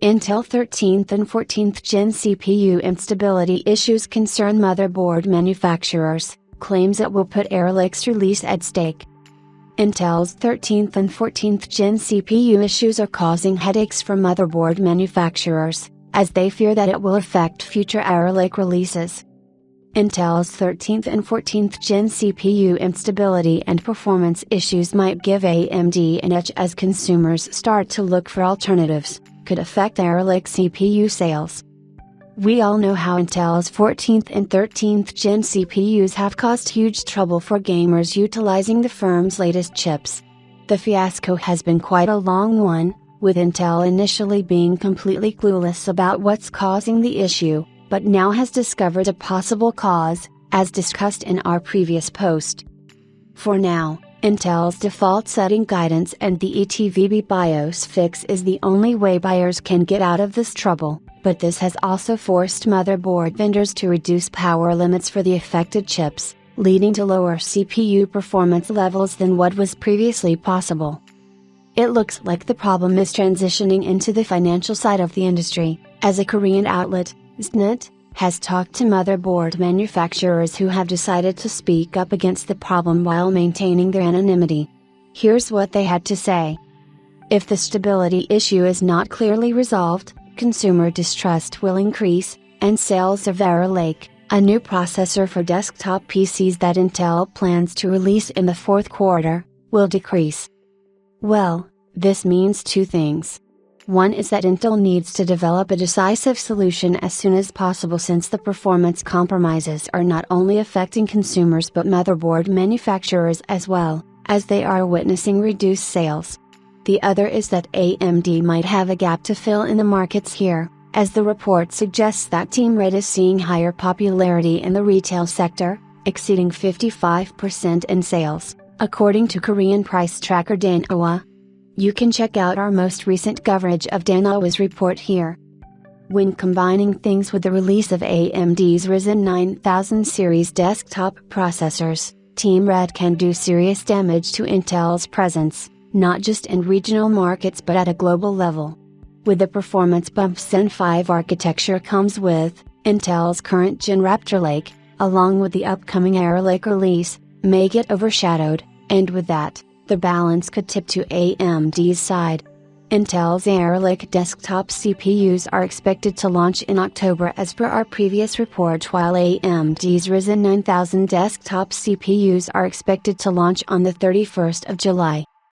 Intel 13th and 14th Gen CPU instability issues concern motherboard manufacturers, claims it will put Arrow Lake's release at stake. Intel's 13th and 14th Gen CPU issues are causing headaches for motherboard manufacturers, as they fear that it will affect future Arrow Lake releases. Intel's 13th and 14th Gen CPU instability and performance issues might give AMD an edge as consumers start to look for alternatives, could affect Arrow Lake CPU sales. We all know how Intel's 14th and 13th Gen CPUs have caused huge trouble for gamers utilizing the firm's latest chips. The fiasco has been quite a long one, with Intel initially being completely clueless about what's causing the issue, but now has discovered a possible cause, as discussed in our previous post. For now, Intel's default setting guidance and the ETVB BIOS fix is the only way buyers can get out of this trouble, but this has also forced motherboard vendors to reduce power limits for the affected chips, leading to lower CPU performance levels than what was previously possible. It looks like the problem is transitioning into the financial side of the industry, as a Korean outlet, SNET, has talked to motherboard manufacturers who have decided to speak up against the problem while maintaining their anonymity. Here's what they had to say. If the stability issue is not clearly resolved, consumer distrust will increase, and sales of Arrow Lake, a new processor for desktop PCs that Intel plans to release in the fourth quarter, will decrease. Well, this means two things. One is that Intel needs to develop a decisive solution as soon as possible, since the performance compromises are not only affecting consumers but motherboard manufacturers as well, as they are witnessing reduced sales. The other is that AMD might have a gap to fill in the markets here, as the report suggests that Team Red is seeing higher popularity in the retail sector, exceeding 55% in sales, according to Korean price tracker Danawa. You can check out our most recent coverage of Danawa's report here. When combining things with the release of AMD's Ryzen 9000 series desktop processors, Team Red can do serious damage to Intel's presence, not just in regional markets but at a global level. With the performance bump Zen 5 architecture comes with, Intel's current Gen Raptor Lake, along with the upcoming Arrow Lake release, may get overshadowed, and with that, the balance could tip to AMD's side. Intel's Arrow Lake desktop CPUs are expected to launch in October as per our previous report, while AMD's Ryzen 9000 desktop CPUs are expected to launch on the 31st of July.